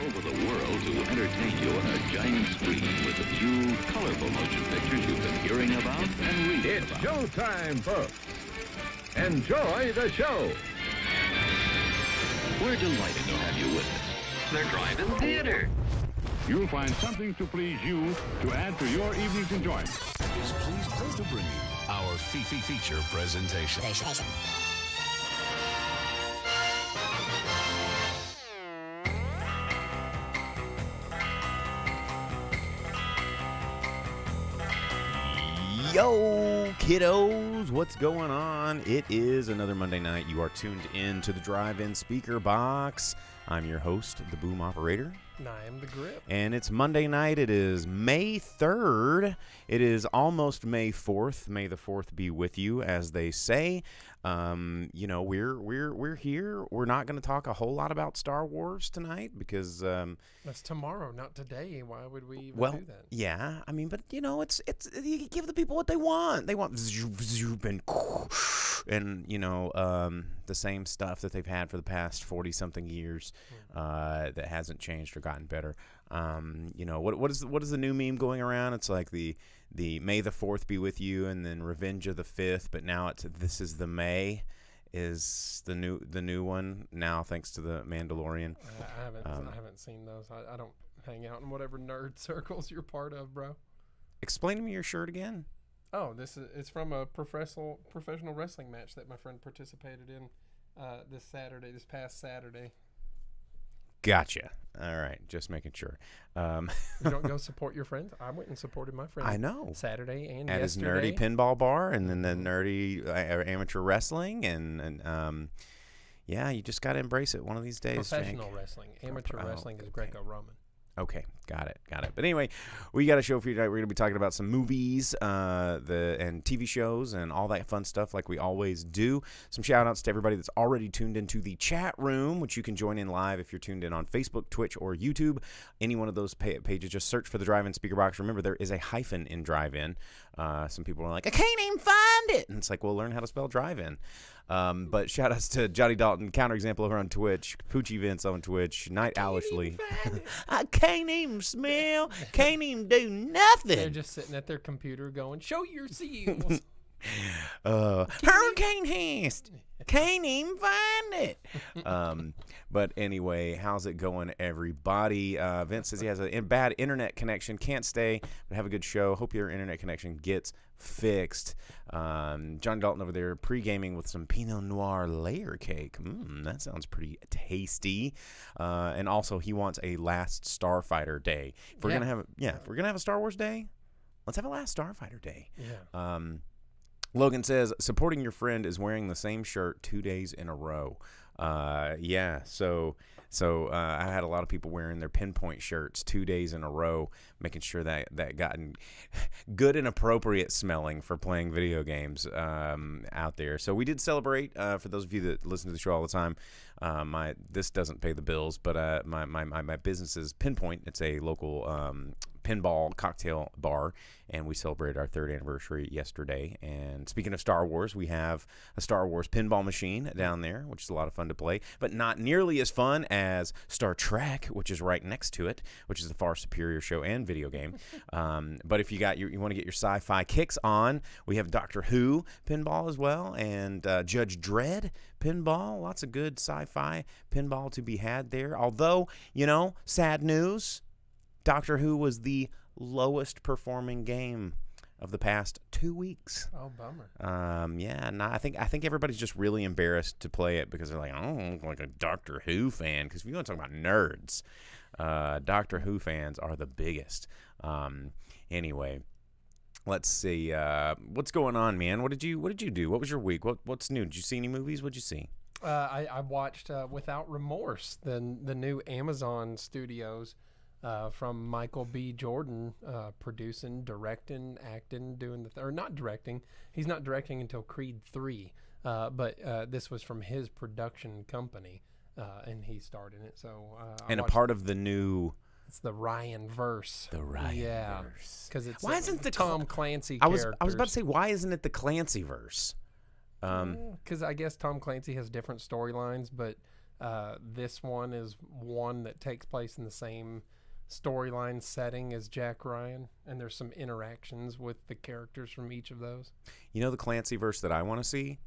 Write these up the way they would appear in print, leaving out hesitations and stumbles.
over the world to entertain you on a giant screen with a few colorful motion pictures you've been hearing about and reading It's about. showtime, folks. Enjoy the show. We're delighted to have you with us. They're Drive-in Theater. You'll find something to please you to add to your evening's enjoyment. Is pleased to bring you our feature presentation. Yo, kiddos, what's going on? It is another Monday night. You are tuned in to the Drive-in Speakerbox. I'm your host, the Boom Operator. And I am the Grip. And it's Monday night. It is May 3rd. It is almost May 4th. May the 4th be with you, as they say. You know, we're here. We're not going to talk a whole lot about Star Wars tonight because That's tomorrow, not today. Why would we even do that? Yeah, I mean, but you know, it's you give the people what they want. They want zoop and you know, the same stuff that they've had for the past 40-something years that hasn't changed or gotten better. You know, what is the new meme going around? It's like the May the 4th be with you, and then Revenge of the 5th. But now it's This is the May is the new one now, thanks to the Mandalorian. I haven't seen those. I don't hang out in whatever nerd circles you're part of, bro. Explain to me your shirt again. Oh, it's from a professional wrestling match that my friend participated in this past Saturday. Gotcha. All right, just making sure. You don't go support your friends? I went and supported my friend. I know. Saturday and at yesterday. his nerdy pinball bar, and then the nerdy amateur wrestling, and yeah, you just got to embrace it one of these days. Professional Jake. wrestling. Amateur wrestling is Greco-Roman. Okay, got it. But anyway, we got a show for you tonight. We're going to be talking about some movies and TV shows and all that fun stuff like we always do. Some shout-outs to everybody that's already tuned into the chat room, which you can join in live if you're tuned in on Facebook, Twitch, or YouTube. Any one of those pages, just search for the Drive-in Speakerbox. Remember, there is a hyphen in Drive-in. Some people are like, I can't even find it. And it's like, well, learn how to spell Drive-in. But shout-outs to Johnny Dalton, Counterexample over on Twitch, Poochie Vince on Twitch, Night Owlishly. I can't even smell, can't even do nothing. They're just sitting at their computer going, show your seals. Hurricane Haste, can't even find it. But anyway, how's it going, everybody? Vince says he has a bad internet connection, can't stay, but have a good show. Hope your internet connection gets fixed. John Dalton over there pre-gaming with some Pinot Noir layer cake. That sounds pretty tasty. And also, he wants a Last Starfighter Day. If we're gonna have a Star Wars Day, let's have a Last Starfighter Day. Yeah. Logan says, supporting your friend is wearing the same shirt 2 days in a row. Yeah, so I had a lot of people wearing their Pinpoint shirts 2 days in a row, making sure that gotten good and appropriate smelling for playing video games out there. So we did celebrate, for those of you that listen to the show all the time. This doesn't pay the bills, but my business is Pinpoint. It's a local pinball cocktail bar, and we celebrated our 3rd anniversary yesterday. And speaking of Star Wars, we have a Star Wars pinball machine down there, which is a lot of fun to play, but not nearly as fun as Star Trek, which is right next to it, which is a far superior show and video game. But if you want to get your sci-fi kicks on, we have Doctor Who pinball as well, and Judge Dredd pinball. Lots of good sci-fi pinball to be had there. Although, you know, sad news, Doctor Who was the lowest performing game of the past 2 weeks. Oh, bummer. Yeah, I think everybody's just really embarrassed to play it because they're like, I don't look like a Doctor Who fan. Because if you want to talk about nerds, Doctor Who fans are the biggest. Anyway, let's see. What's going on, man? What did you do? What was your week? What's new? Did you see any movies? What'd you see? I watched Without Remorse, the new Amazon Studios. From Michael B. Jordan, producing, directing, acting, doing or not directing. He's not directing until Creed 3, but this was from his production company, and he starred in it. So and a part of the new. It's the Ryan verse. The Ryan yeah, verse. because it's why isn't the Tom Clancy? I was about to say, why isn't it the Clancy verse? Because I guess Tom Clancy has different storylines, but This one is one that takes place in the same storyline setting as Jack Ryan, and there's some interactions with the characters from each of those. You know the Clancy verse that I want to see?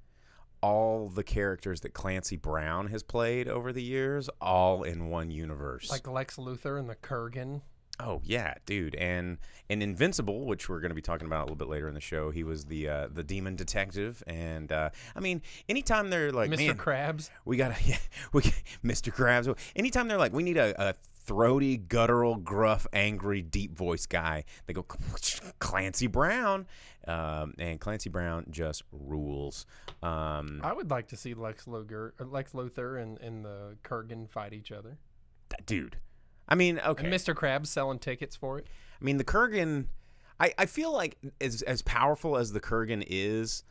All the characters that Clancy Brown has played over the years, all in one universe. Like Lex Luthor and the Kurgan. Oh yeah, dude, and Invincible, which we're going to be talking about a little bit later in the show. He was the demon detective, and I mean, anytime they're like, Mr. man, Krabs. we got Mr. Krabs. Anytime they're like, we need a throaty, guttural, gruff, angry, deep voice guy, they go Clancy Brown, and Clancy Brown just rules. I would like to see Lex Luthor and the Kurgan fight each other. Dude. I mean, okay. And Mr. Krabs selling tickets for it. I mean, the Kurgan, I feel like as powerful as the Kurgan is,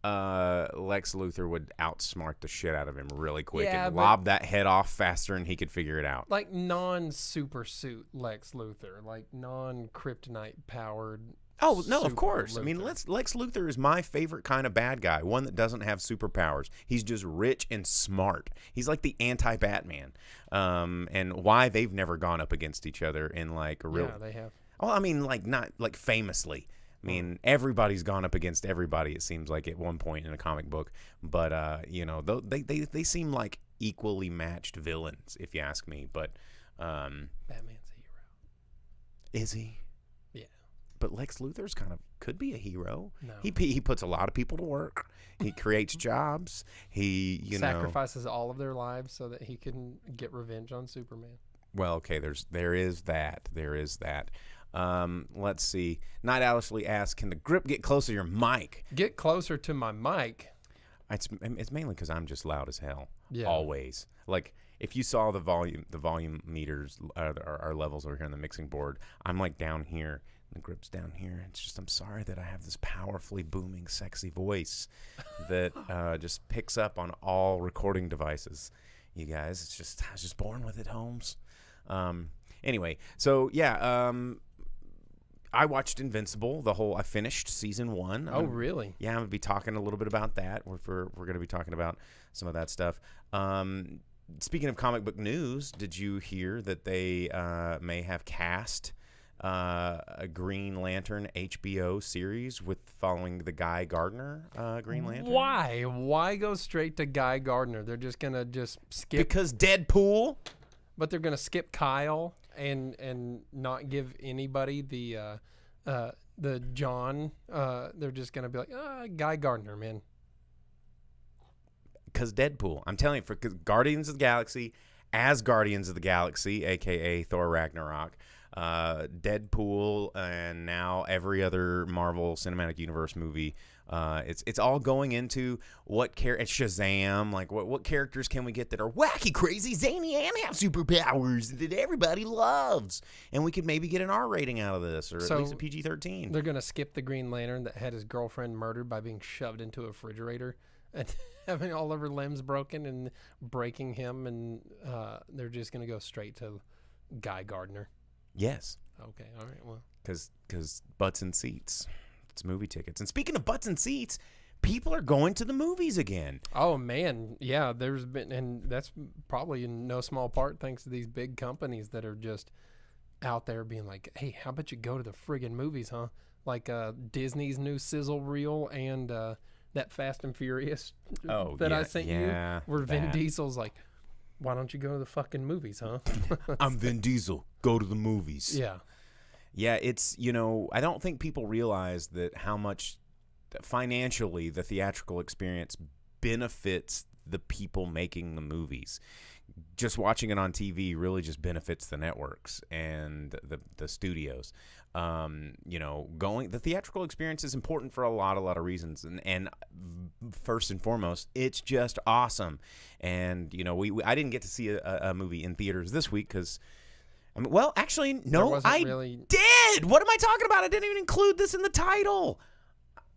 Lex Luthor would outsmart the shit out of him really quick and lob that head off faster than he could figure it out. Like non-super suit Lex Luthor, like non-kryptonite powered. Oh, no, of course. Luthor. I mean, Lex Luthor is my favorite kind of bad guy, one that doesn't have superpowers. He's just rich and smart. He's like the anti-Batman. And why they've never gone up against each other in like a real... Yeah, they have. Well, I mean, like not like famously. I mean, everybody's gone up against everybody, it seems like, at one point in a comic book. But, you know, they seem like equally matched villains, if you ask me. But Batman's a hero. Is he? Yeah. But Lex Luthor's kind of could be a hero. No. He puts a lot of people to work. He creates jobs. He sacrifices all of their lives so that he can get revenge on Superman. Well, okay, there is that. Let's see. Night Owlishly asks, can the grip get closer to your mic? Get closer to my mic. It's mainly because I'm just loud as hell. Yeah. Always. Like, if you saw the volume meters, our levels over here on the mixing board, I'm like down here. The grip's down here. It's just, I'm sorry that I have this powerfully booming, sexy voice that just picks up on all recording devices. You guys, it's just, I was just born with it, Holmes. Anyway, so yeah, I watched Invincible. I finished season 1. Oh, really? Yeah, I'm gonna be talking a little bit about that. We're gonna be talking about some of that stuff. Speaking of comic book news, did you hear that they may have cast a Green Lantern HBO series following the Guy Gardner Green Lantern? Why go straight to Guy Gardner? They're just gonna skip because Deadpool. But they're gonna skip Kyle and not give anybody the John. They're just gonna be like, Guy Gardner, man. Because Deadpool. I'm telling you, for Guardians of the Galaxy, as Guardians of the Galaxy, a.k.a. Thor Ragnarok, Deadpool, and now every other Marvel Cinematic Universe movie, it's all going into it's Shazam, like what characters can we get that are wacky, crazy, zany, and have superpowers that everybody loves, and we could maybe get an R rating out of this, or at least a PG-13. They're gonna skip the Green Lantern that had his girlfriend murdered by being shoved into a refrigerator and having all of her limbs broken and breaking him, and they're just gonna go straight to Guy Gardner. Yes. Okay. All right. Well, because butts and seats. It's movie tickets. And speaking of butts and seats, people are going to the movies again. Oh man, yeah. There's been, and that's probably in no small part thanks to these big companies that are just out there being like, "Hey, how about you go to the friggin' movies, huh?" Like Disney's new sizzle reel and that Fast and Furious I sent you, where Vin Diesel's like, "Why don't you go to the fucking movies, huh?" I'm Vin Diesel. Go to the movies. Yeah. Yeah, it's, I don't think people realize that how much financially the theatrical experience benefits the people making the movies. Just watching it on TV really just benefits the networks and the studios. The theatrical experience is important for a lot of reasons, and first and foremost, it's just awesome. And I didn't get to see a movie in theaters this week because, actually, no, I did. What am I talking about? I didn't even include this in the title.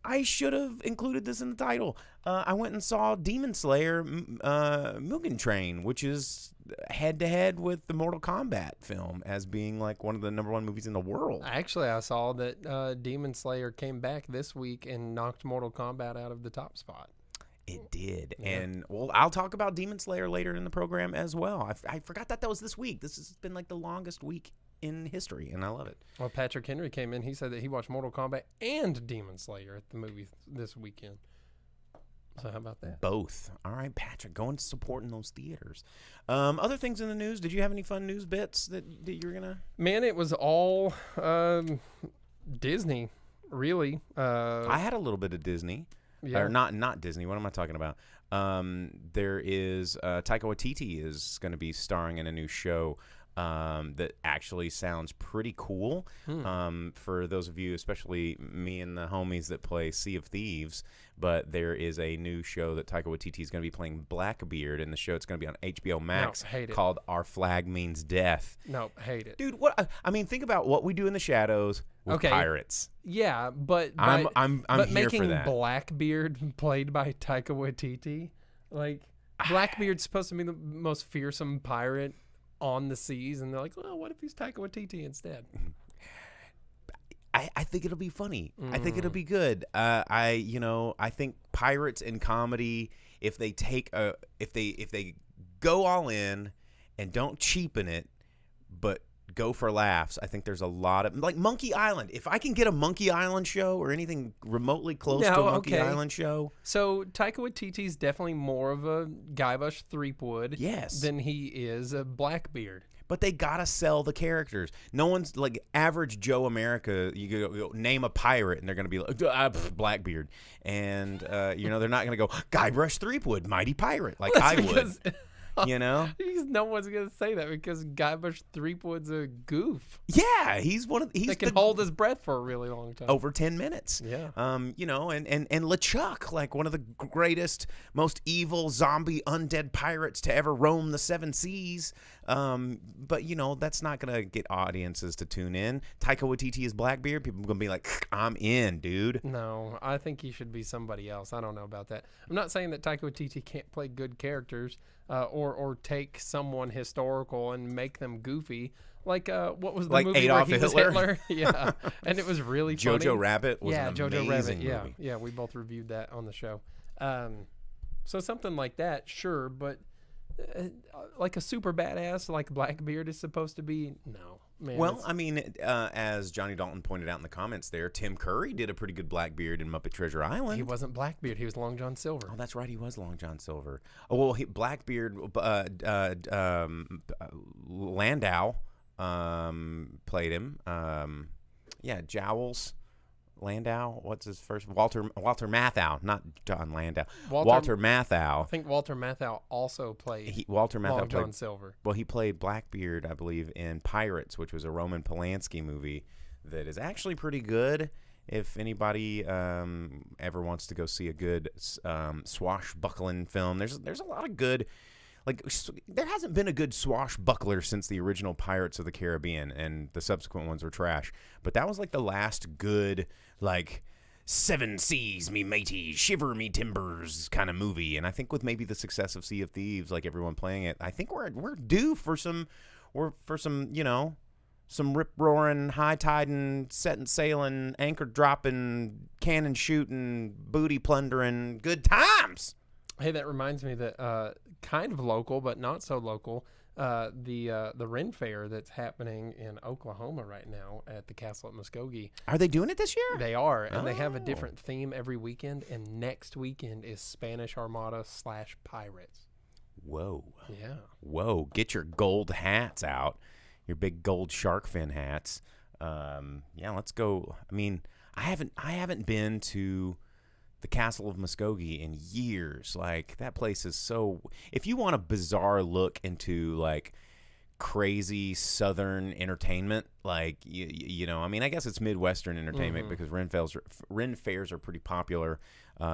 I should have included this in the title. I went and saw Demon Slayer Mugen Train, which is head-to-head with the Mortal Kombat film as being like one of the #1 movies in the world. Actually, I saw that Demon Slayer came back this week and knocked Mortal Kombat out of the top spot. It did. Yeah. And, well, I'll talk about Demon Slayer later in the program as well. I forgot that was this week. This has been like the longest week in history, and I love it. Well, Patrick Henry came in. He said that he watched Mortal Kombat and Demon Slayer at the movie this weekend. So how about that? Both. All right, Patrick, going supporting those theaters. Other things in the news. Did you have any fun news bits that you're going to? Man, it was all Disney, really. I had a little bit of Disney. Yeah. Or not Disney. What am I talking about? There is Taika Waititi is going to be starring in a new show that actually sounds pretty cool. For those of you, especially me and the homies that play Sea of Thieves. But there is a new show that Taika Waititi is going to be playing Blackbeard in the show. It's going to be on HBO Max called Our Flag Means Death. No, hate it. Dude, what I mean, think about what we do in the shadows with pirates. Yeah, but I'm but here making for that. Blackbeard played by Taika Waititi, like Blackbeard's supposed to be the most fearsome pirate on the seas, and they're like, well, what if he's Taika Waititi instead? I think it'll be funny. I think it'll be good. I think pirates and comedy, if they go all in and don't cheapen it, but go for laughs, I think there's a lot of, like, Monkey Island. If I can get a Monkey Island show or anything remotely close to a Monkey Island show. So Taika Waititi's definitely more of a Guybrush Threepwood than he is a Blackbeard. But they gotta sell the characters. No one's like average Joe America. You go name a pirate, and they're gonna be like Blackbeard, and they're not gonna go Guybrush Threepwood, mighty pirate, like I would. No one's gonna say that because Guybrush Threepwood's a goof. Yeah, he's that can hold his breath for a really long time, over 10 minutes. Yeah, and LeChuck, like one of the greatest, most evil zombie undead pirates to ever roam the seven seas. But that's not gonna get audiences to tune in. Taika Waititi is Blackbeard. People are gonna be like, I'm in, dude. No, I think he should be somebody else. I don't know about that. I'm not saying that Taika Waititi can't play good characters. Or take someone historical and make them goofy. Like, what was the movie Adolf where he Hitler? was Hitler? Yeah, and it was really funny. Jojo Rabbit was an Jojo amazing Rabbit. movie. Yeah, we both reviewed that on the show. So something like that, sure, but like a super badass like Blackbeard is supposed to be, no. Man, well, I mean, as Johnny Dalton pointed out in the comments there, Tim Curry did a pretty good Blackbeard in Muppet Treasure Island. He wasn't Blackbeard. He was Long John Silver. Oh, that's right. He was Long John Silver. Oh, well, Blackbeard, Landau played him. Jowls. Landau, what's his first? Walter Matthau, not John Landau. Walter Matthau. I think Walter Matthau also played Walter Matthau Long John Silver. Well, he played Blackbeard, I believe, in Pirates, which was a Roman Polanski movie that is actually pretty good. If anybody ever wants to go see a good swashbuckling film, there's a lot of good. Like, there hasn't been a good swashbuckler since the original Pirates of the Caribbean, and the subsequent ones were trash. But that was like the last good, like, seven seas, me matey, shiver me timbers kind of movie. And I think with maybe the success of Sea of Thieves, like everyone playing it, I think we're due for some some rip roaring, high tiding, setting sailing, anchor dropping, cannon shooting, booty plundering, good times. Hey, that reminds me that kind of local, but not so local. The Ren Fair that's happening in Oklahoma right now at the Castle at Muskogee. Are they doing it this year? They are, and they have a different theme every weekend. And next weekend is Spanish Armada / Pirates. Whoa! Yeah. Whoa! Get your gold hats out, your big gold shark fin hats. Let's go. I mean, I haven't been to the Castle of Muskogee in years. Like, that place is so, if you want a bizarre look into like crazy Southern entertainment, like I mean, I guess it's Midwestern entertainment because Ren fairs are pretty popular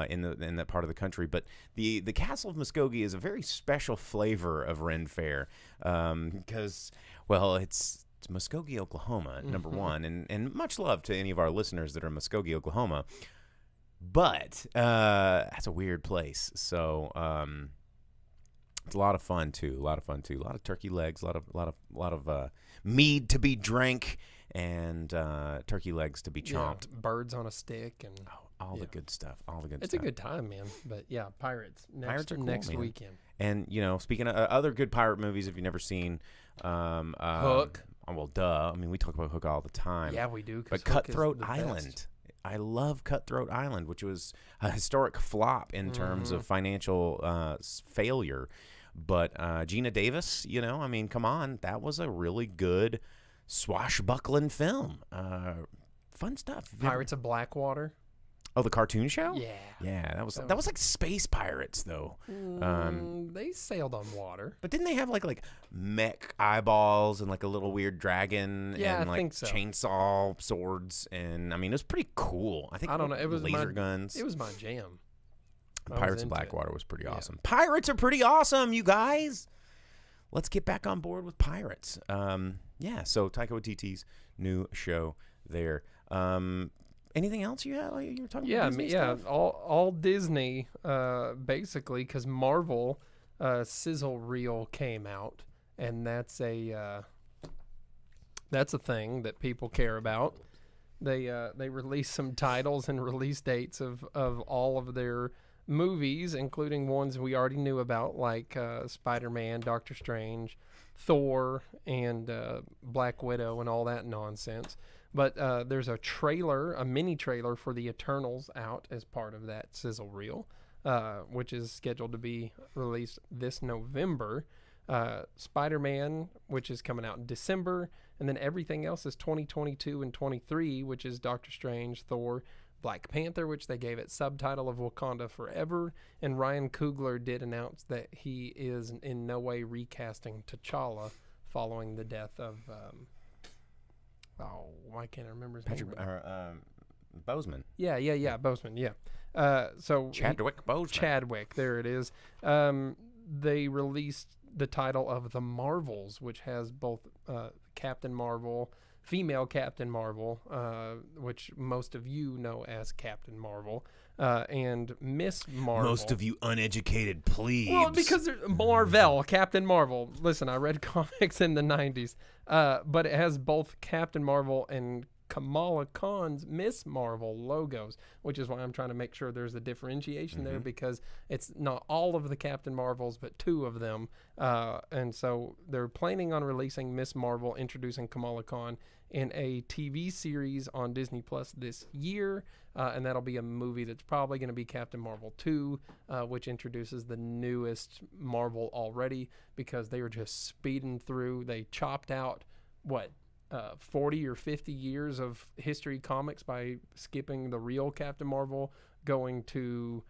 in that part of the country. But the Castle of Muskogee is a very special flavor of Ren Fair because, well, it's Muskogee, Oklahoma, number one, and much love to any of our listeners that are in Muskogee, Oklahoma. But that's a weird place. So it's a lot of fun too. A lot of turkey legs. A lot of mead to be drank and turkey legs to be chomped. Yeah, birds on a stick and All the good stuff. All the good It's stuff. a good time, man. But yeah, Pirates. Pirates are cool, next man. weekend. And, speaking of other good pirate movies, if you've never seen Hook. Well, duh. I mean, we talk about Hook all the time. Yeah, we do. But Cutthroat Island. I love Cutthroat Island, which was a historic flop in terms of financial failure. But Gina Davis, I mean, come on. That was a really good swashbuckling film. Fun stuff. Pirates of Blackwater. Oh, the cartoon show? Yeah. Yeah, that was like space pirates though. They sailed on water. But didn't they have like mech eyeballs and like a little weird dragon Yeah, and I like think so. chainsaw swords, and I mean it was pretty cool. I think I don't know. It was laser guns. It was my jam. Pirates of Blackwater was pretty awesome. Pirates are pretty awesome, you guys. Let's get back on board with pirates. Yeah, so Taika Waititi's new show there. Anything else you had? You were talking about Disney stuff? All Disney, basically, because Marvel sizzle reel came out, and that's a thing that people care about. They released some titles and release dates of all of their movies, including ones we already knew about, like Spider-Man, Doctor Strange, Thor, and Black Widow, and all that nonsense. But there's a mini trailer for the Eternals out as part of that sizzle reel, which is scheduled to be released this November. Spider-Man, which is coming out in December, and then everything else is 2022 and 23, which is Doctor Strange, Thor, Black Panther, which they gave it subtitle of Wakanda Forever, and Ryan Coogler did announce that he is in no way recasting T'Challa following the death of why can't I remember his name? Boseman. Yeah, Boseman, yeah. So Chadwick Boseman. Chadwick, there it is. They released the title of The Marvels, which has both Captain Marvel, female Captain Marvel, which most of you know as Captain Marvel, and Miss Marvel. Most of you uneducated plebes. Well, because Marvel, Captain Marvel. Listen, I read comics in the 90s, but it has both Captain Marvel and Kamala Khan's Miss Marvel logos, which is why I'm trying to make sure there's a differentiation there, because it's not all of the Captain Marvels, but two of them. And so they're planning on releasing Miss Marvel, introducing Kamala Khan in a TV series on Disney Plus this year. And that'll be a movie that's probably going to be Captain Marvel 2, which introduces the newest Marvel already, because they were just speeding through. They chopped out, 40 or 50 years of history comics by skipping the real Captain Marvel, going to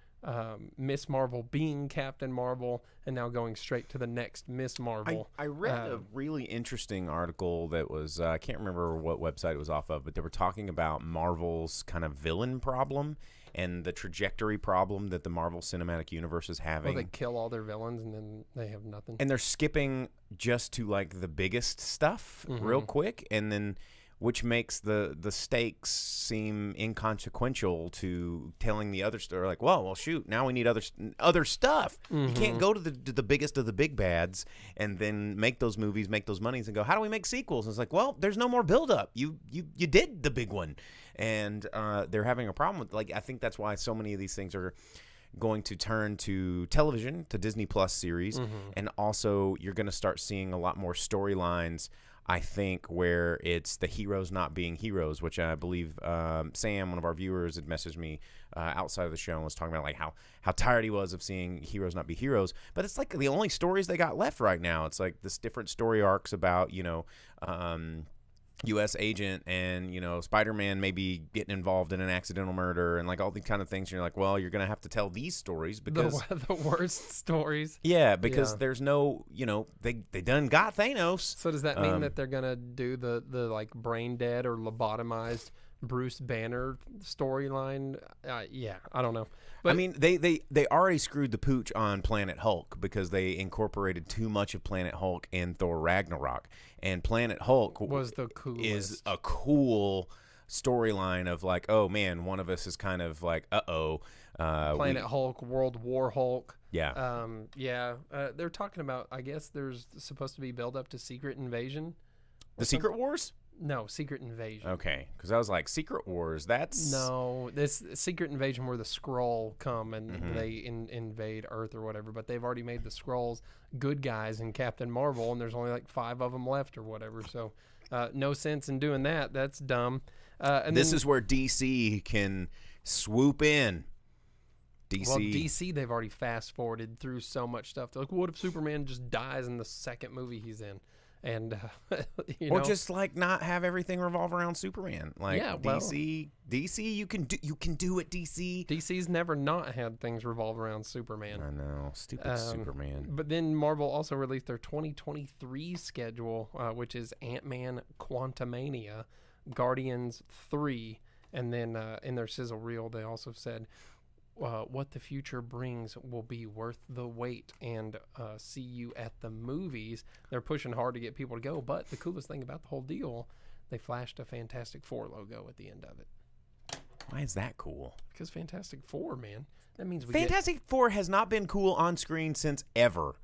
Miss Marvel being Captain Marvel, and now going straight to the next Miss Marvel. I read a really interesting article that was, I can't remember what website it was off of, but they were talking about Marvel's kind of villain problem and the trajectory problem that the Marvel Cinematic Universe is having. Well, they kill all their villains and then they have nothing. And they're skipping just to like the biggest stuff real quick, and then which makes the stakes seem inconsequential to telling the other story. Like, well, shoot, now we need other stuff. You can't go to the biggest of the big bads and then make those movies, make those monies, and go, how do we make sequels? And it's like, well, there's no more buildup. You did the big one, and they're having a problem with. Like, I think that's why so many of these things are going to turn to television, to Disney Plus series, and also you're going to start seeing a lot more storylines, I think, where it's the heroes not being heroes, which I believe Sam, one of our viewers, had messaged me outside of the show and was talking about like how tired he was of seeing heroes not be heroes. But it's like the only stories they got left right now. It's like this different story arcs about, U.S. agent and, Spider-Man maybe getting involved in an accidental murder and like all these kind of things. And you're like, well, you're going to have to tell these stories because the worst stories. Yeah, because there's no, they done got Thanos. So does that mean that they're going to do the like brain dead or lobotomized Bruce Banner storyline? Yeah, I don't know. But I mean, they already screwed the pooch on Planet Hulk because they incorporated too much of Planet Hulk in Thor Ragnarok. And Planet Hulk was the coolest. Is a cool storyline of like, oh man, one of us is kind of like, Planet Hulk, World War Hulk. Yeah. They're talking about, I guess there's supposed to be build up to Secret Invasion. The Secret Wars? No, Secret Invasion. Okay, because I was like, Secret Wars, that's... No, this Secret Invasion where the Skrull come and they invade Earth or whatever, but they've already made the Skrulls good guys in Captain Marvel, and there's only like 5 of them left or whatever, so no sense in doing that. That's dumb. And this is where DC can swoop in. DC. Well, DC, they've already fast-forwarded through so much stuff. They're like, what if Superman just dies in the second movie he's in? And or just like not have everything revolve around Superman. Like DC, you can do it. DC's never not had things revolve around Superman. I know, stupid Superman. But then Marvel also released their 2023 schedule, which is Ant-Man: Quantumania, Guardians 3, and then in their sizzle reel they also said what the future brings will be worth the wait, and see you at the movies. They're pushing hard to get people to go, but the coolest thing about the whole deal, they flashed a Fantastic Four logo at the end of it. Why is that cool? Because Fantastic Four, man. That means Fantastic Four has not been cool on screen since ever.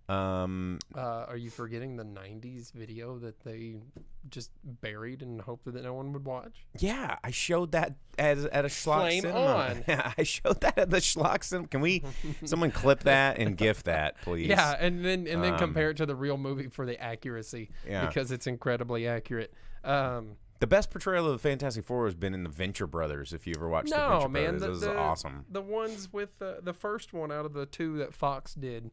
Are you forgetting the 90s video that they just buried and hoped that no one would watch? Yeah, I showed that at a Schlock Flame cinema. on. Yeah, I showed that at the Schlock cinema. Can we someone clip that and GIF that, please? Yeah, and then compare it to the real movie for the accuracy, because it's incredibly accurate. The best portrayal of the Fantastic Four has been in the Venture Brothers. If you ever watched the Venture Brothers, it was awesome. The ones with the first one out of the 2 that Fox did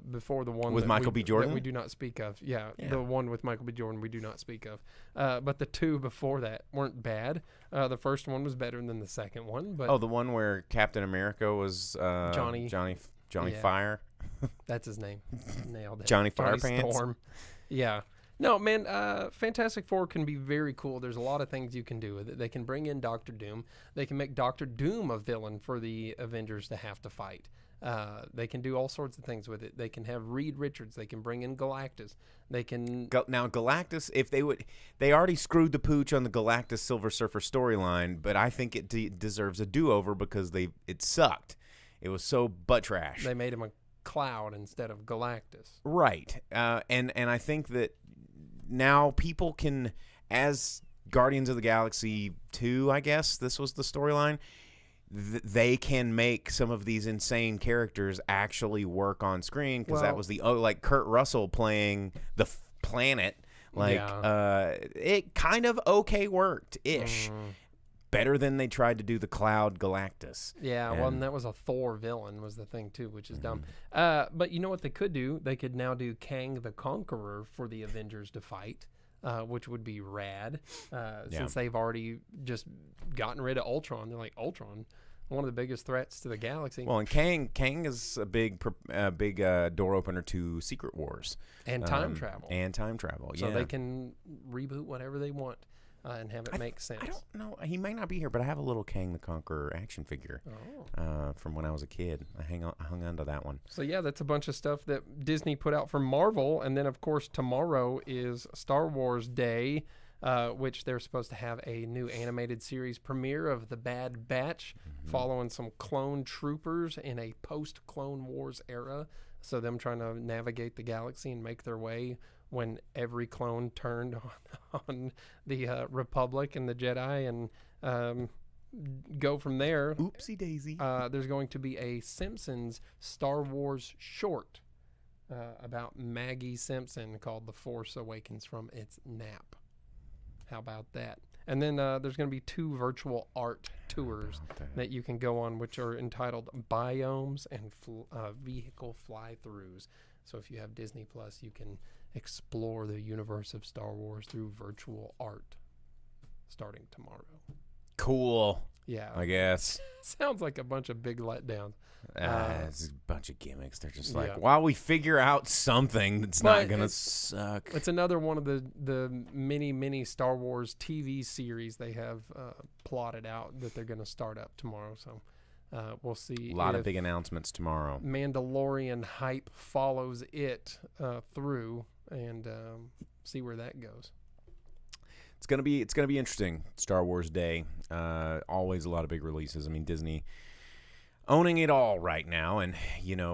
before the one with Michael B. Jordan that we do not speak of. Yeah, the one with Michael B. Jordan we do not speak of. But the 2 before that weren't bad. The first one was better than the second one. But the one where Captain America was Johnny Fire. That's his name. Nailed it. Johnny Firepants. Storm. Yeah. No, man, Fantastic Four can be very cool. There's a lot of things you can do with it. They can bring in Doctor Doom. They can make Doctor Doom a villain for the Avengers to have to fight. They can do all sorts of things with it. They can have Reed Richards. They can bring in Galactus. They can... Now, Galactus, if they already screwed the pooch on the Galactus Silver Surfer storyline, but I think it deserves a do-over because it sucked. It was so butt trash. They made him a cloud instead of Galactus. Right. And I think that now people can, as Guardians of the Galaxy 2, I guess this was the storyline, they can make some of these insane characters actually work on screen, because that was like Kurt Russell playing the planet. It kind of worked-ish. Better than they tried to do the Cloud Galactus. Yeah, and that was a Thor villain was the thing, too, which is dumb. But you know what they could do? They could now do Kang the Conqueror for the Avengers to fight, which would be rad, since they've already just gotten rid of Ultron. They're like, Ultron, one of the biggest threats to the galaxy. Well, and Kang is a big door opener to Secret Wars. And time travel. So they can reboot whatever they want. And have it make sense. I don't know. He may not be here, but I have a little Kang the Conqueror action figure from when I was a kid. I hung on to that one. So, yeah, that's a bunch of stuff that Disney put out for Marvel. And then, of course, tomorrow is Star Wars Day, which they're supposed to have a new animated series premiere of The Bad Batch, following some clone troopers in a post-Clone Wars era. So them trying to navigate the galaxy and make their way when every clone turned on the Republic and the Jedi, and go from there. Oopsie daisy. There's going to be a Simpsons Star Wars short about Maggie Simpson called The Force Awakens from its nap. How about that? And then there's going to be 2 virtual art tours that you can go on, which are entitled Biomes and Vehicle Fly-Throughs. So if you have Disney Plus, you can explore the universe of Star Wars through virtual art starting tomorrow. Cool. Yeah. I guess. Sounds like a bunch of big letdowns. It's a bunch of gimmicks. They're just like, while we figure out something that's not going to suck. It's another one of the many Star Wars TV series they have plotted out that they're going to start up tomorrow. So we'll see. A lot of big announcements tomorrow. Mandalorian hype follows it through, and see where that goes. It's gonna be interesting. Star Wars Day, always a lot of big releases. I mean, Disney owning it all right now. And,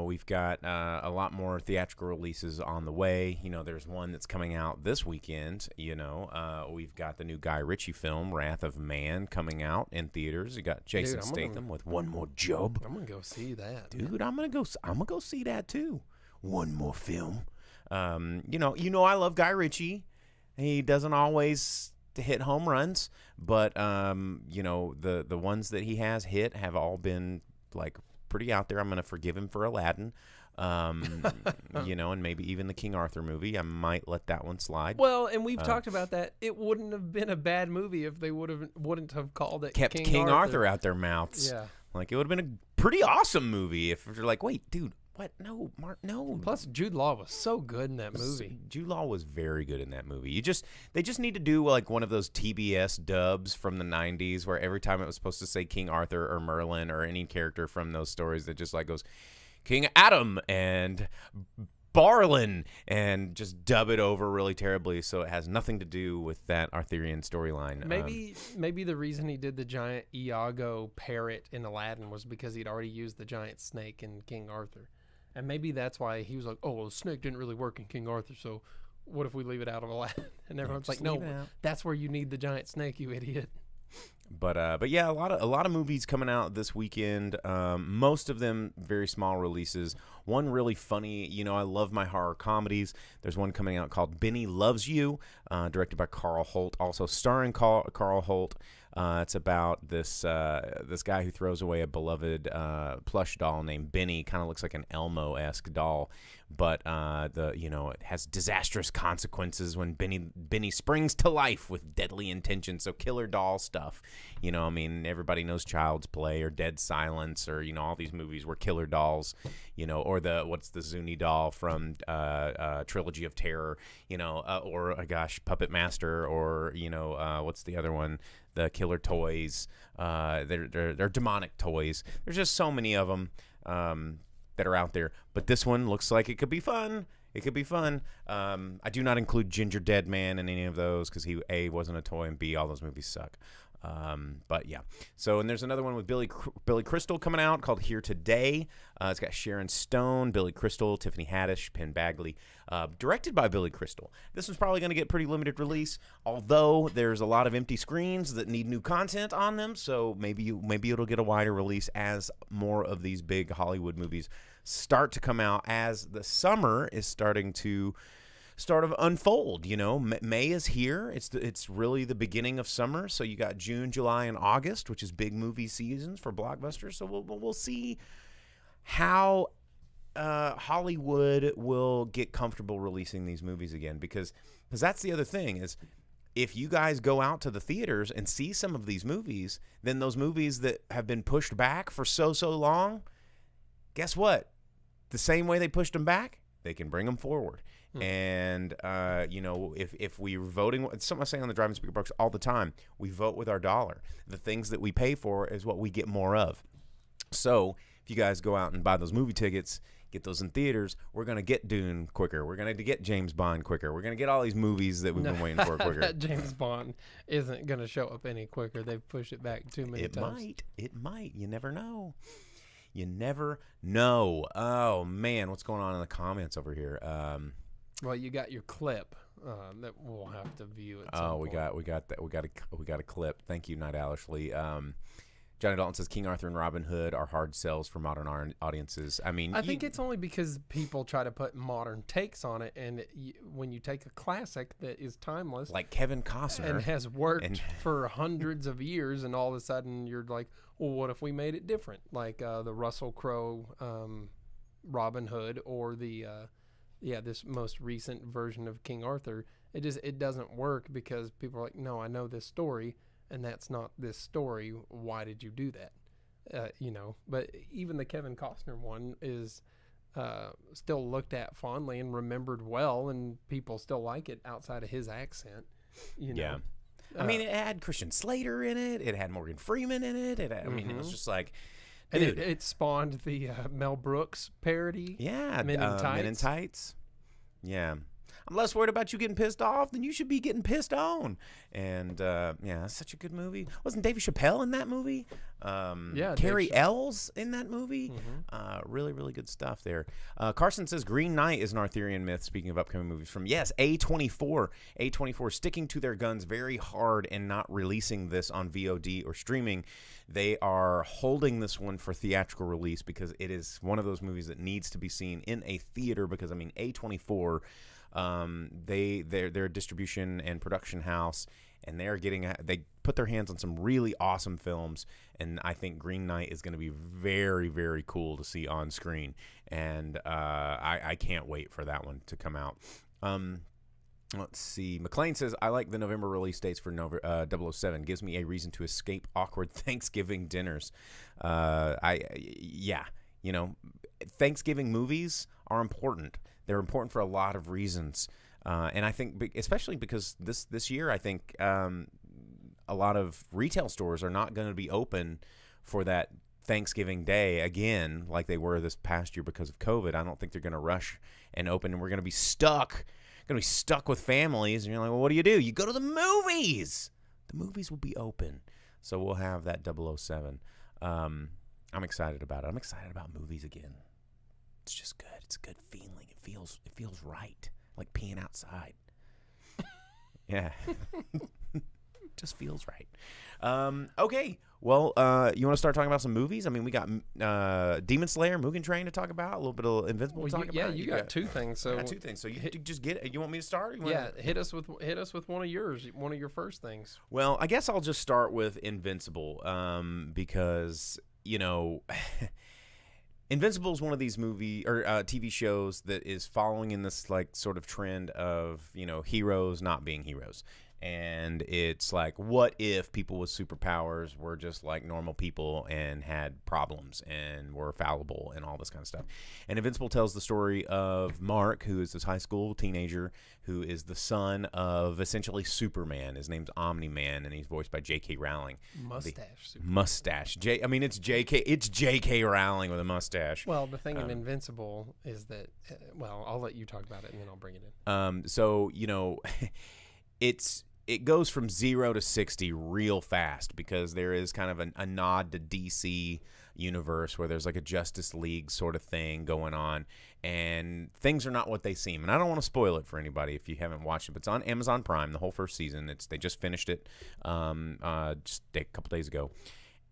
we've got a lot more theatrical releases on the way. There's one that's coming out this weekend. We've got the new Guy Ritchie film, Wrath of Man, coming out in theaters. You got Jason Statham with One More Job. I'm going to go see that. Dude, I'm going to go see that too. One more film. I love Guy Ritchie. He doesn't always hit home runs, but the ones that he has hit have all been like pretty out there. I'm going to forgive him for Aladdin, and maybe even the King Arthur movie. I might let that one slide. Well, and we've talked about that. It wouldn't have been a bad movie if they wouldn't have called it kept King Arthur out their mouths. Yeah, like it would have been a pretty awesome movie if you're like, wait, dude. What? No, Mark, no. Plus, Jude Law was so good in that movie. Jude Law was very good in that movie. They just need to do like one of those TBS dubs from the 90s where every time it was supposed to say King Arthur or Merlin or any character from those stories that just like goes King Adam and Barlin and just dub it over really terribly so it has nothing to do with that Arthurian storyline. Maybe the reason he did the giant Iago parrot in Aladdin was because he'd already used the giant snake in King Arthur. And maybe that's why he was like, oh, well, the snake didn't really work in King Arthur, so what if we leave it out of Aladdin? And everyone's like, no, that's where you need the giant snake, you idiot. But yeah, a lot of movies coming out this weekend. Most of them very small releases. One really funny, I love my horror comedies. There's one coming out called Benny Loves You, directed by Carl Holt, also starring Carl Holt. It's about this guy who throws away a beloved plush doll named Benny. Kind of looks like an Elmo-esque doll, but it has disastrous consequences when Benny springs to life with deadly intention. So killer doll stuff. Everybody knows Child's Play or Dead Silence or all these movies where killer dolls, or what's the Zuni doll from Trilogy of Terror, or Puppet Master, or what's the other one? The killer toys, they're demonic toys. There's just so many of them that are out there. But this one looks like it could be fun. I do not include Ginger Dead Man in any of those because he A, wasn't a toy, and B, all those movies suck. But yeah. So, and there's another one with Billy Crystal coming out called Here Today. It's got Sharon Stone, Billy Crystal, Tiffany Haddish, Penn Badgley, directed by Billy Crystal. This one's probably going to get pretty limited release, although there's a lot of empty screens that need new content on them. So maybe it'll get a wider release as more of these big Hollywood movies start to come out as the summer is starting to unfold. May is here. It's really the beginning of summer. So you got June, July, and August, which is big movie seasons for blockbusters. So we'll see how Hollywood will get comfortable releasing these movies again, because that's the other thing is if you guys go out to the theaters and see some of these movies, then those movies that have been pushed back for so long, guess what? The same way they pushed them back, they can bring them forward. And, if we're voting, it's something I say on the Drive-in Speakerbox all the time, we vote with our dollar. The things that we pay for is what we get more of. So if you guys go out and buy those movie tickets, get those in theaters, we're going to get Dune quicker. We're going to get James Bond quicker. We're going to get all these movies that we've been waiting for quicker. That James Bond isn't going to show up any quicker. They've pushed it back too many times. It might. You never know. Oh, man, what's going on in the comments over here? Well, you got your clip that we'll have to view at some point. we got that. We got a clip. Thank you, Night Owlishly. Johnny Dalton says King Arthur and Robin Hood are hard sells for modern audiences. I think it's only because people try to put modern takes on it, and when you take a classic that is timeless, like Kevin Costner, and has worked for hundreds of years, and all of a sudden you're like, well, what if we made it different? Like the Russell Crowe Robin Hood, or the this most recent version of King Arthur. It doesn't work because people are like, no, I know this story, and that's not this story. Why did you do that? But even the Kevin Costner one is still looked at fondly and remembered well, and people still like it outside of his accent. Yeah. It had Christian Slater in it. It had Morgan Freeman in it. It was just like, dude. And it spawned the Mel Brooks parody. Yeah, Men in Tights. Men in Tights. Yeah. I'm less worried about you getting pissed off than you should be getting pissed on. And yeah, that's such a good movie. Wasn't David Chappelle in that movie? Yeah, Carrie Ells in that movie. Really, really good stuff there. Carson says Green Knight is an Arthurian myth. Speaking of upcoming movies from A24. A24 sticking to their guns very hard and not releasing this on VOD or streaming. They are holding this one for theatrical release because it is one of those movies that needs to be seen in a theater. Because I mean, A24, they're a distribution and production house, and they put their hands on some really awesome films. And I think Green Knight is going to be very, very cool to see on screen, and I can't wait for that one to come out. Let's see. McLean says, I like the November release dates for 007. Gives me a reason to escape awkward Thanksgiving dinners. Thanksgiving movies are important. They're important for a lot of reasons. And I think, especially because this year, I think a lot of retail stores are not going to be open for that Thanksgiving Day again, like they were this past year because of COVID. I don't think they're going to rush and open, and we're going to be stuck. With families, and you're like, well, what do? You go to the movies. The movies will be open, so we'll have that 007. I'm excited about it. I'm excited about movies again. It's just good. It's a good feeling. It feels right, like peeing outside. Yeah, just feels right. Okay. Well, you want to start talking about some movies? I mean, we got Demon Slayer, Mugen Train to talk about, a little bit of Invincible to talk about. Yeah, you got two things. So I got two things. So you just get it. You want me to start? Hit us with one of yours, one of your first things. Well, I guess I'll just start with Invincible, because Invincible is one of these movie or TV shows that is following in this like sort of trend of heroes not being heroes. And it's like, what if people with superpowers were just like normal people and had problems and were fallible and all this kind of stuff? And Invincible tells the story of Mark, who is this high school teenager who is the son of essentially Superman. His name's Omni-Man, and he's voiced by J.K. Rowling. Mustache. It's J.K. Rowling with a mustache. Well, the thing in Invincible is that, I'll let you talk about it and then I'll bring it in. It goes from 0 to 60 real fast because there is kind of a nod to DC universe where there's like a Justice League sort of thing going on, and things are not what they seem. And I don't want to spoil it for anybody if you haven't watched it, but it's on Amazon Prime, the whole first season. They just finished it just a couple days ago.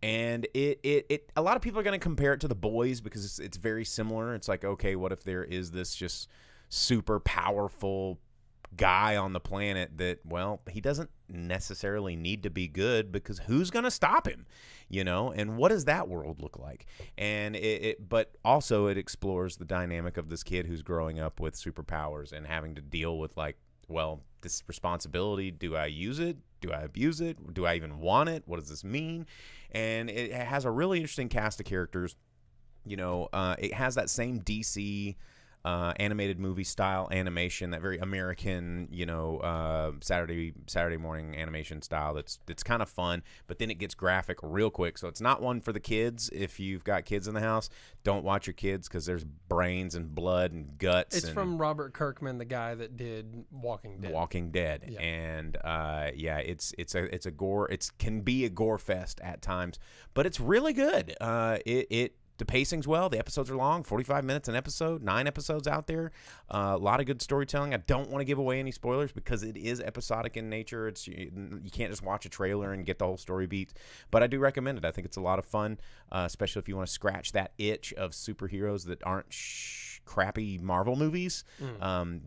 And it a lot of people are going to compare it to The Boys because it's very similar. It's like, okay, what if there is this just super powerful guy on the planet that, well, he doesn't necessarily need to be good because who's going to stop him, and what does that world look like? And but also it explores the dynamic of this kid who's growing up with superpowers and having to deal with like, well, this responsibility. Do I use it? Do I abuse it? Do I even want it? What does this mean? And it has a really interesting cast of characters. It has that same DC animated movie style animation, that very American, Saturday morning animation style. That's kind of fun, but then it gets graphic real quick. So it's not one for the kids. If you've got kids in the house, don't watch your kids because there's brains and blood and guts. It's from Robert Kirkman, the guy that did Walking Dead. Yeah. And it's a gore. It can be a gore fest at times, but it's really good. The pacing's well. The episodes are long, 45 minutes an episode, 9 episodes out there. A lot of good storytelling. I don't want to give away any spoilers because it is episodic in nature. You can't just watch a trailer and get the whole story beat. But I do recommend it. I think it's a lot of fun, especially if you want to scratch that itch of superheroes that aren't crappy Marvel movies.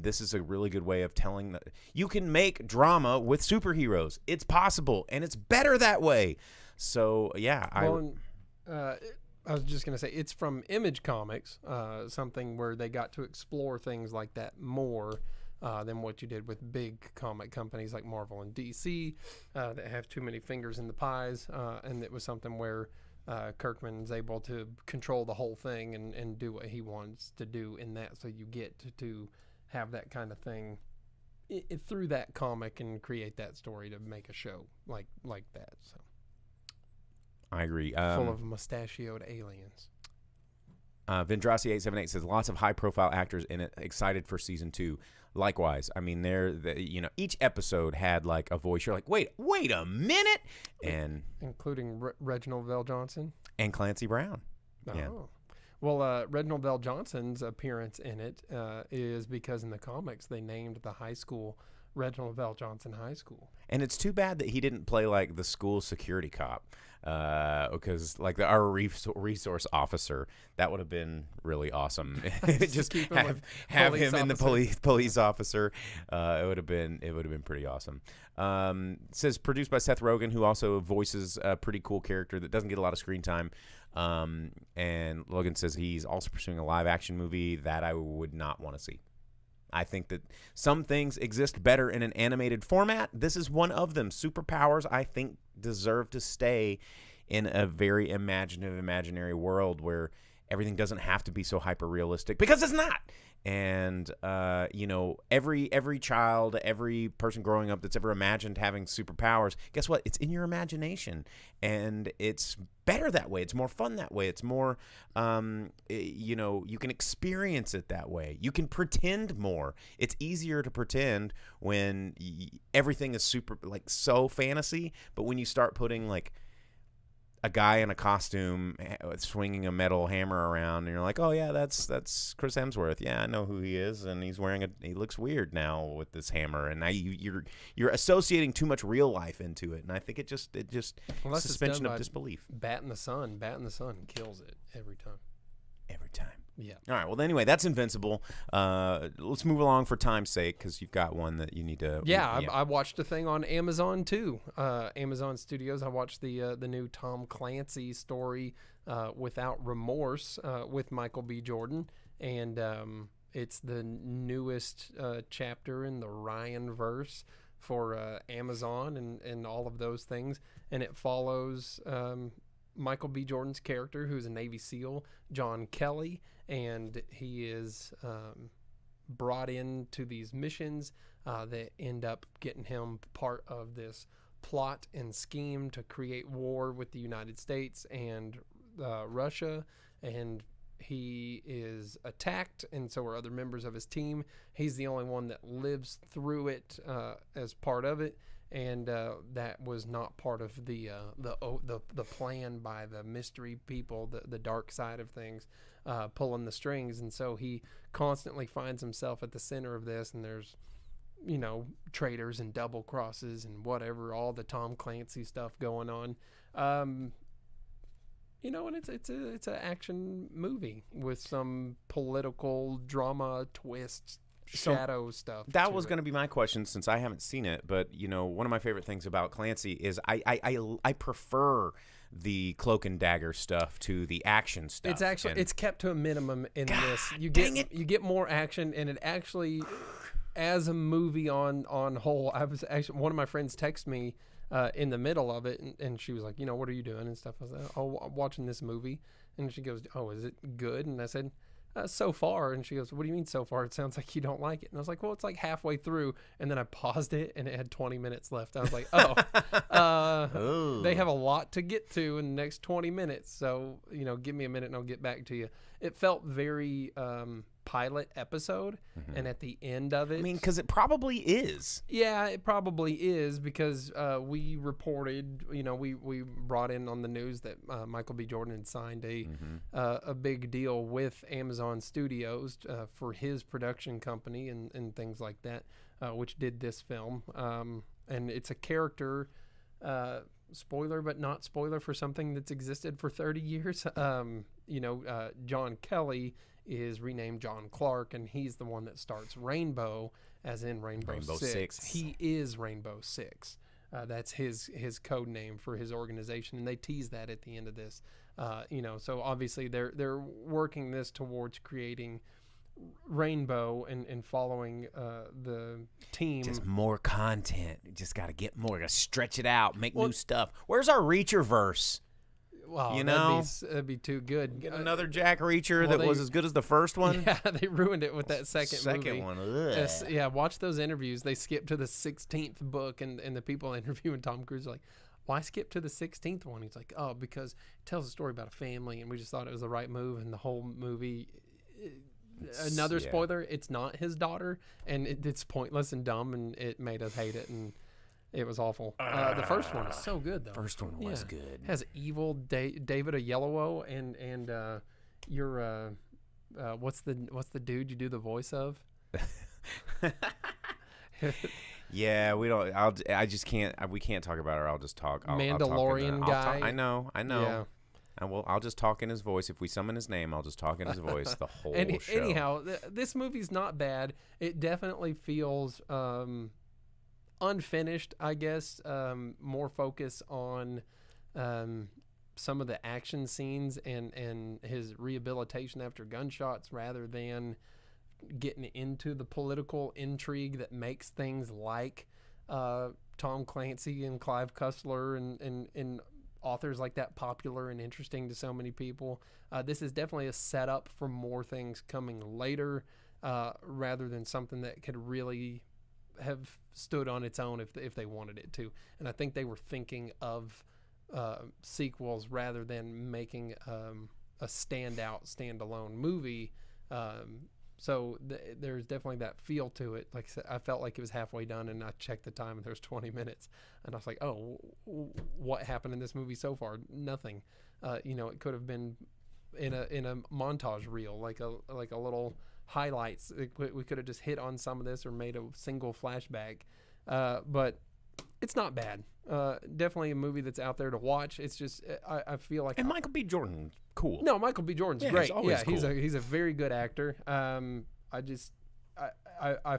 This is a really good way of telling that you can make drama with superheroes. It's possible, and it's better that way. So, yeah. I was just going to say, it's from Image Comics, something where they got to explore things like that more than what you did with big comic companies like Marvel and DC that have too many fingers in the pies. And it was something where Kirkman's able to control the whole thing and do what he wants to do in that. So you get to have that kind of thing through that comic and create that story to make a show like that. So. I agree. Full of mustachioed aliens. Vendrasi878 says lots of high-profile actors in it. Excited for season 2. Likewise, I mean, each episode had like a voice. You're like, wait a minute, and including Reginald Vell Johnson and Clancy Brown. Oh. Yeah. Well, Reginald Vell Johnson's appearance in it is because in the comics they named the high school Reginald Vell Johnson High School. And it's too bad that he didn't play like the school security cop, because like our resource officer, that would have been really awesome. Just have him in the police officer. It would have been pretty awesome. It says produced by Seth Rogen, who also voices a pretty cool character that doesn't get a lot of screen time. And Logan says he's also pursuing a live action movie that I would not want to see. I think that some things exist better in an animated format. This is one of them. Superpowers, I think, deserve to stay in a very imaginative, imaginary world where everything doesn't have to be so hyper-realistic, because it's not. And, every child, every person growing up that's ever imagined having superpowers, guess what? It's in your imagination. And it's better that way. It's more fun that way. It's more, you can experience it that way. You can pretend more. It's easier to pretend when everything is super, like, so fantasy. But when you start putting, like, a guy in a costume swinging a metal hammer around, and you're like, oh yeah, that's Chris Hemsworth. Yeah, I know who he is, and he looks weird now with this hammer. And now you're associating too much real life into it, and I think it just suspension of disbelief. Bat in the Sun kills it every time. Every time. Yeah. All right. Well, anyway, that's Invincible. Let's move along for time's sake, because you've got one that you need to. Yeah, I watched a thing on Amazon too. Amazon Studios. I watched the new Tom Clancy story, Without Remorse, with Michael B. Jordan, and it's the newest chapter in the Ryan verse for Amazon and all of those things, and it follows Michael B. Jordan's character, who's a Navy SEAL, John Kelly, and he is brought into these missions that end up getting him part of this plot and scheme to create war with the United States and Russia, and he is attacked, and so are other members of his team. He's the only one that lives through it as part of it. And that was not part of the plan by the mystery people, the dark side of things, pulling the strings. And so he constantly finds himself at the center of this. And there's, traitors and double crosses and whatever, all the Tom Clancy stuff going on. And it's an action movie with some political drama twists. Shadow stuff. That was going to be my question, since I haven't seen it. But one of my favorite things about Clancy is I prefer the cloak and dagger stuff to the action stuff. It's kept to a minimum in this. You get more action, and it actually, as a movie on whole, I was actually, one of my friends texted me in the middle of it, and she was like, what are you doing and stuff. I was like, oh, I'm watching this movie, and she goes, oh, is it good? And I said, so far. And she goes, what do you mean so far? It sounds like you don't like it. And I was like, well, it's like halfway through. And then I paused it, and it had 20 minutes left. I was like, they have a lot to get to in the next 20 minutes. So, give me a minute and I'll get back to you. It felt very pilot episode. And at the end of it, because it probably is. Yeah, it probably is, because we reported, we brought in on the news that Michael B. Jordan had signed a big deal with Amazon Studios for his production company and things like that, which did this film. And it's a character, spoiler but not spoiler, for something that's existed for 30 years. John Kelly is renamed John Clark, and he's the one that starts Rainbow, as in Rainbow Six. He is Rainbow Six. That's his code name for his organization, and they tease that at the end of this. So obviously they're working this towards creating Rainbow and following the team. Just more content. You just got to get more. Got to stretch it out. Make new stuff. Where's our Reacher-verse? Wow, that'd be too good. Get another Jack Reacher that was as good as the first one. Yeah, they ruined it with that second movie. one. Yeah, watch those interviews. They skip to the 16th book, and the people interviewing Tom Cruise are like, why skip to the 16th one? He's like, oh, because it tells a story about a family, and we just thought it was the right move. And the whole movie, another spoiler, it's not his daughter, and it's pointless and dumb, and it made us hate it, and it was awful. The first one is so good, though. First one was good. It has evil David Oyelowo and your what's the dude you do the voice of? Yeah, we don't. I just can't. We can't talk about her. I'll just talk. Mandalorian guy. I know. Yeah. I'll just talk in his voice. If we summon his name, I'll just talk in his voice the whole show. Anyhow, this movie's not bad. It definitely feels unfinished, I guess. More focus on some of the action scenes and his rehabilitation after gunshots rather than getting into the political intrigue that makes things like Tom Clancy and Clive Cussler and authors like that popular and interesting to so many people. This is definitely a setup for more things coming later, rather than something that could really have stood on its own if they wanted it to. And I think they were thinking of sequels rather than making a standalone movie. So there's definitely that feel to it. Like I said, I felt like it was halfway done, and I checked the time, and there's 20 minutes, and I was like, "Oh, what happened in this movie so far? Nothing." It could have been in a montage reel, like a little highlights. We could have just hit on some of this or made a single flashback, but it's not bad. Definitely a movie that's out there to watch. It's just I feel like Michael B. Jordan. Cool. No, Michael B. Jordan's great. He's always cool. He's a very good actor. I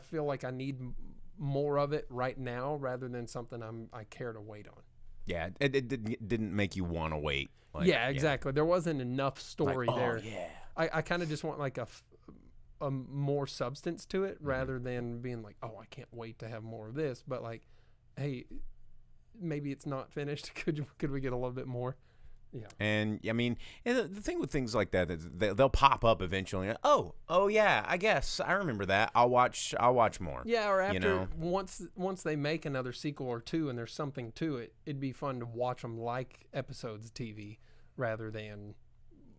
feel like I need more of it right now rather than something I care to wait on. Yeah, it didn't make you want to wait. Yeah, exactly. There wasn't enough story there. Oh, yeah. I kind of just want like a more substance to it rather than being like, oh, I can't wait to have more of this. But like, hey, maybe it's not finished. Could we get a little bit more? Yeah. And I mean, the thing with things like that is they'll pop up eventually. Oh yeah, I guess I remember that. I'll watch more. Yeah, or after once they make another sequel or two and there's something to it, it'd be fun to watch them like episodes of TV rather than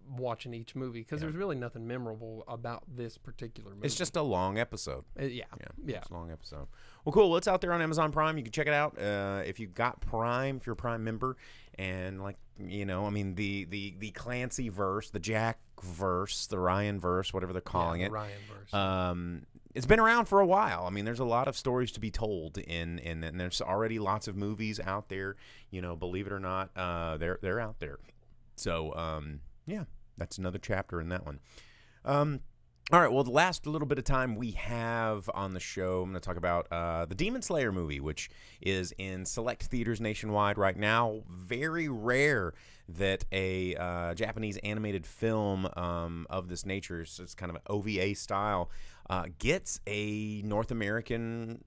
watching each movie because there's really nothing memorable about this particular movie. It's just a long episode. Yeah. It's a long episode. Well, cool. Well, it's out there on Amazon Prime. You can check it out if you've got Prime, if you're a Prime member. And the Clancy verse, the Jack verse, the Ryan verse, whatever they're calling it. Ryan verse. It's been around for a while. I mean, there's a lot of stories to be told, and there's already lots of movies out there. Believe it or not, they're out there. So that's another chapter in that one. All right, well, the last little bit of time we have on the show, I'm going to talk about the Demon Slayer movie, which is in select theaters nationwide right now. Very rare that a Japanese animated film of this nature, so it's kind of an OVA style, gets a North American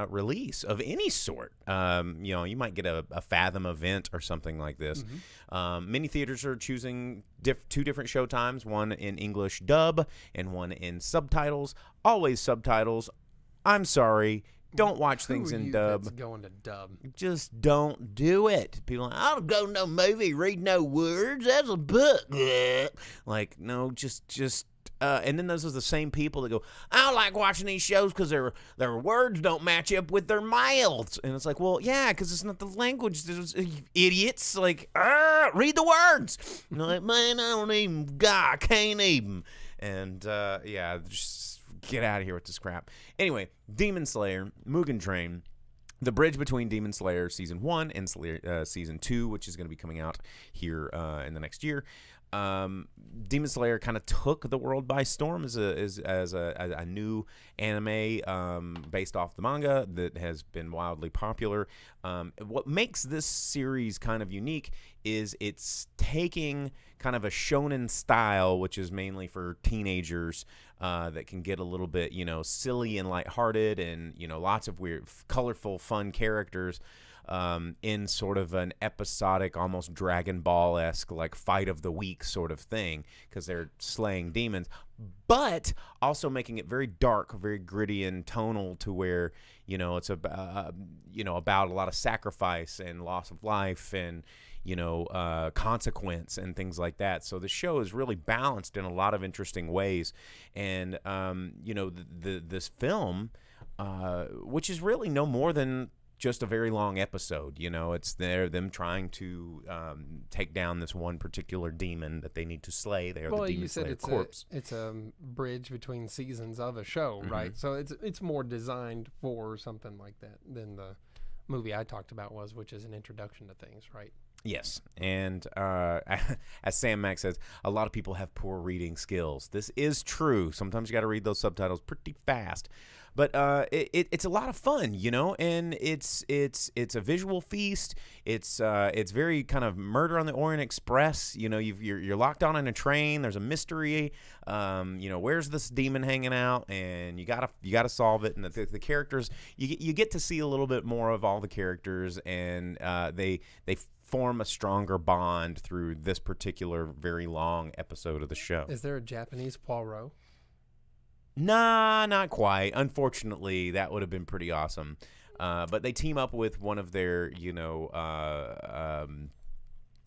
release of any sort. You might get a Fathom event or something like this. Many theaters are choosing two different show times, one in English dub and one in subtitles. Always subtitles. I'm sorry. Don't watch things in dub. That's going to dub. Just don't do it. People are like, I don't go to no movie, read no words. That's a book. Like, no, just and then those are the same people that go, I don't like watching these shows because their words don't match up with their mouths. And it's like, well, yeah, because it's not the language. There's idiots. Like, read the words. And they're like, man, I can't even. And, just get out of here with this crap. Anyway, Demon Slayer, Mugen Train. The bridge between Demon Slayer Season 1 and Season 2, which is going to be coming out here in the next year. Demon Slayer kind of took the world by storm as a new anime based off the manga that has been wildly popular. What makes this series kind of unique is it's taking kind of a shonen style, which is mainly for teenagers that can get a little bit, silly and lighthearted and, lots of weird, colorful, fun characters. in sort of an episodic, almost Dragon Ball-esque, like fight of the week sort of thing, because they're slaying demons, but also making it very dark, very gritty and tonal, to where, you know, it's about a lot of sacrifice and loss of life and, you know, consequence and things like that. So the show is really balanced in a lot of interesting ways. And, you know, this film, which is really no more than just a very long episode, you know, it's them trying to take down this one particular demon that they need to slay. They are the Demon Slayer Corpse. It's a bridge between seasons of a show, right? So it's more designed for something like that than the movie I talked about was, which is an introduction to things, right? Yes, and as Sam Mack says, a lot of people have poor reading skills. This is true. Sometimes you got to read those subtitles pretty fast, but it's a lot of fun, you know. And it's a visual feast. It's very kind of Murder on the Orient Express. You know, you're locked on in a train. There's a mystery. You know, where's this demon hanging out, and you gotta solve it. And the characters, you get to see a little bit more of all the characters, and they form a stronger bond through this particular very long episode of the show. Is there a Japanese Poirot? Nah, not quite. Unfortunately, that would have been pretty awesome. But they team up with one of their, you know,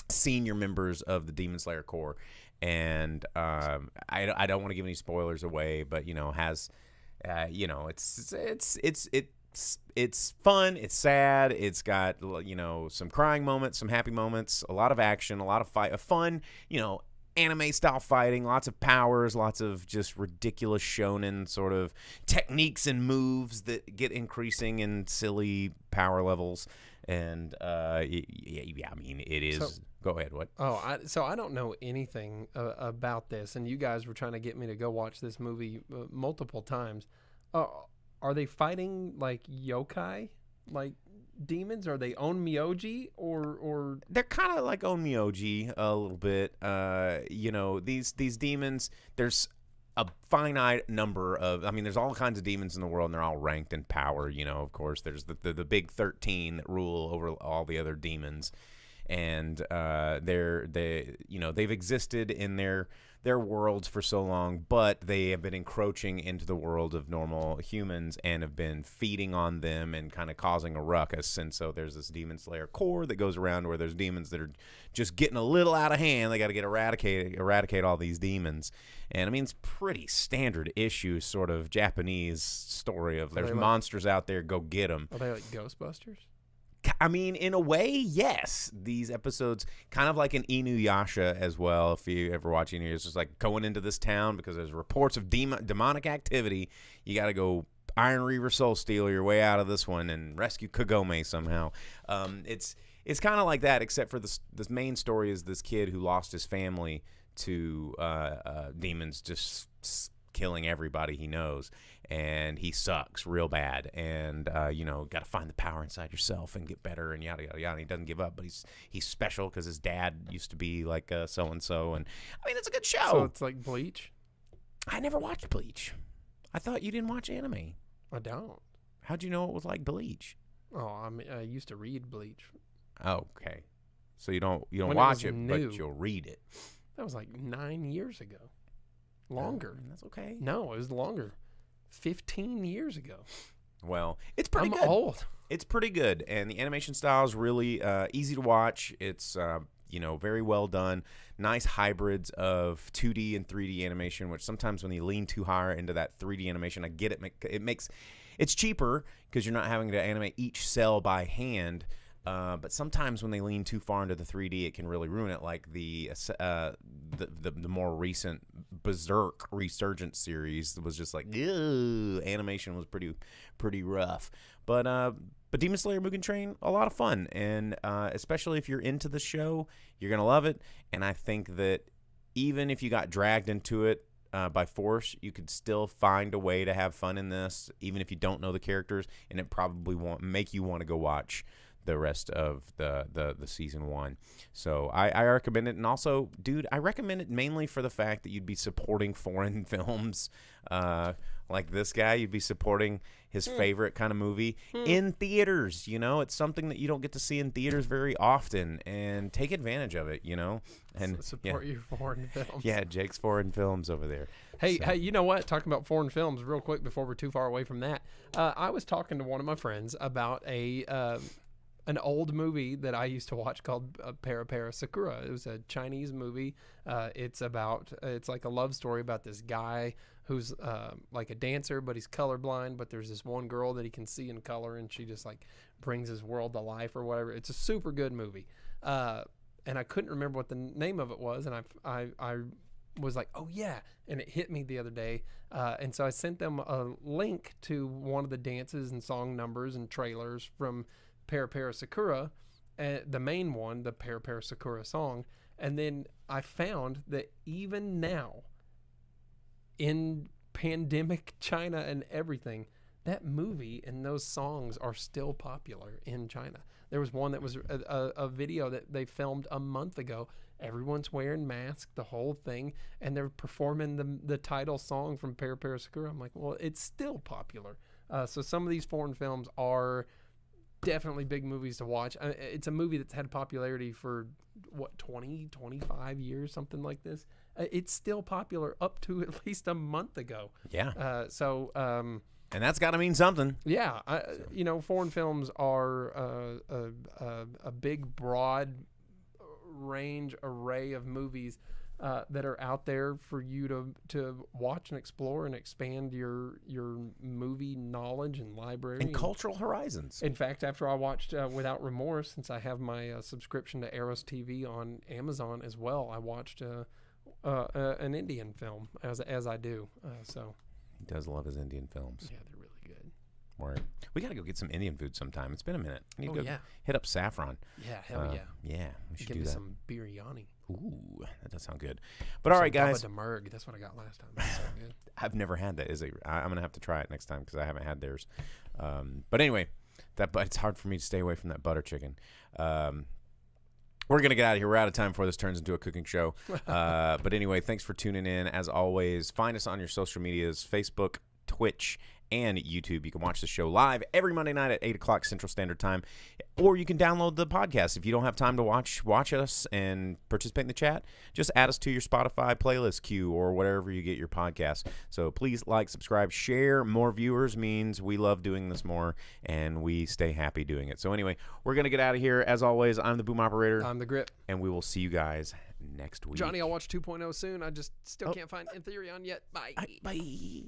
senior members of the Demon Slayer Corps, and I don't want to give any spoilers away, but, you know, has, you know, it's fun, it's sad, it's got, you know, some crying moments, some happy moments, a lot of action, a lot of fight, a fun, you know, anime style fighting, lots of powers, lots of just ridiculous shonen sort of techniques and moves that get increasing in silly power levels. And yeah, I mean, it is. So, go ahead. What? So I don't know anything about this, and you guys were trying to get me to go watch this movie multiple times. Are they fighting like yokai, like demons? Are they onmyoji, or they're kind of like onmyoji a little bit? You know, these demons. There's a finite number of. I mean, there's all kinds of demons in the world, and they're all ranked in power. You know, of course, there's the big 13 that rule over all the other demons, and they've existed in their worlds for so long, but they have been encroaching into the world of normal humans and have been feeding on them and kind of causing a ruckus. And so there's this Demon Slayer Corps that goes around where there's demons that are just getting a little out of hand. They got to get eradicate all these demons. And I mean, it's pretty standard issue sort of Japanese story of there's monsters out there, go get them. Are they like Ghostbusters? I mean, in a way, yes. These episodes, kind of like an Inuyasha as well. If you ever watch Inuyasha, it's just like going into this town because there's reports of demonic activity. You got to go Iron Reaver Soul Steal your way out of this one and rescue Kagome somehow. It's kind of like that, except for this main story is this kid who lost his family to demons just killing everybody he knows, and he sucks real bad, and you know, got to find the power inside yourself and get better and yada yada yada. He doesn't give up, but he's special because his dad used to be like so and so, and I mean, it's a good show. So it's like Bleach. I never watched Bleach. I thought you didn't watch anime. I don't. How'd you know it was like Bleach? Oh, I mean, I used to read Bleach. Okay, so you don't when watch it, new. but you'll read it. That was like 9 years ago. Longer. That's okay. No, it was longer. 15 years ago. Well, it's pretty good. I'm old. It's pretty good, and the animation style is really easy to watch. It's you know, very well done. Nice hybrids of 2D and 3D animation, which sometimes when you lean too high into that 3D animation, I get it. It's cheaper because you're not having to animate each cell by hand. But sometimes when they lean too far into the 3D, it can really ruin it. Like the more recent Berserk Resurgence series was just like, ew, animation was pretty rough. But Demon Slayer Mugen Train, a lot of fun, and especially if you're into the show, you're gonna love it. And I think that even if you got dragged into it by force, you could still find a way to have fun in this, even if you don't know the characters, and it probably won't make you want to go watch the rest of the season 1. So I recommend it. And also, dude, I recommend it mainly for the fact that you'd be supporting foreign films like this guy. You'd be supporting his favorite kind of movie in theaters. You know, it's something that you don't get to see in theaters very often, and take advantage of it, you know. And support your foreign films. Yeah, Jake's foreign films over there. Hey, you know what? Talking about foreign films real quick before we're too far away from that. I was talking to one of my friends about an old movie that I used to watch called Para Sakura. It was a Chinese movie. It's like a love story about this guy who's like a dancer, but he's colorblind. But there's this one girl that he can see in color, and she just like brings his world to life or whatever. It's a super good movie. And I couldn't remember what the name of it was, and I was like, oh yeah, and it hit me the other day. And so I sent them a link to one of the dances and song numbers and trailers from Para Sakura, the main one, the Para Sakura song. And then I found that even now, in pandemic China and everything, that movie and those songs are still popular in China. There was one that was a video that they filmed a month ago. Everyone's wearing masks, the whole thing, and they're performing the title song from Para Sakura. I'm like, well, it's still popular. So some of these foreign films are definitely big movies to watch. It's a movie that's had popularity for, 20, 25 years, something like this. It's still popular up to at least a month ago. Yeah. And that's got to mean something. Yeah. Foreign films are a big, broad range array of movies that are out there for you to watch and explore and expand your movie knowledge and library and cultural horizons. In fact, after I watched Without Remorse, since I have my subscription to Eros TV on Amazon as well, I watched an Indian film as I do. So he does love his Indian films. Yeah, they're really good. Word. We got to go get some Indian food sometime. It's been a minute. I need to go yeah. hit up Saffron. Yeah, hell yeah. Yeah, we should Give do me that. some biryani. Ooh, that does sound good. But all right, guys. Baba Demurg. That's what I got last time. That's so good. I've never had that. I'm going to have to try it next time because I haven't had theirs. But anyway, it's hard for me to stay away from that butter chicken. We're going to get out of here. We're out of time before this turns into a cooking show. But anyway, thanks for tuning in. As always, find us on your social medias, Facebook, Twitch, and YouTube. You can watch the show live every Monday night at 8 o'clock Central Standard Time, or you can download the podcast. If you don't have time to watch us and participate in the chat, just add us to your Spotify playlist queue or wherever you get your podcast. So please like, subscribe, share. More viewers means we love doing this more, and we stay happy doing it. So anyway, we're going to get out of here. As always, I'm the Boom Operator. I'm the Grip. And we will see you guys next week. Johnny, I'll watch 2.0 soon. I just still can't find Ethereum yet. Bye. Bye.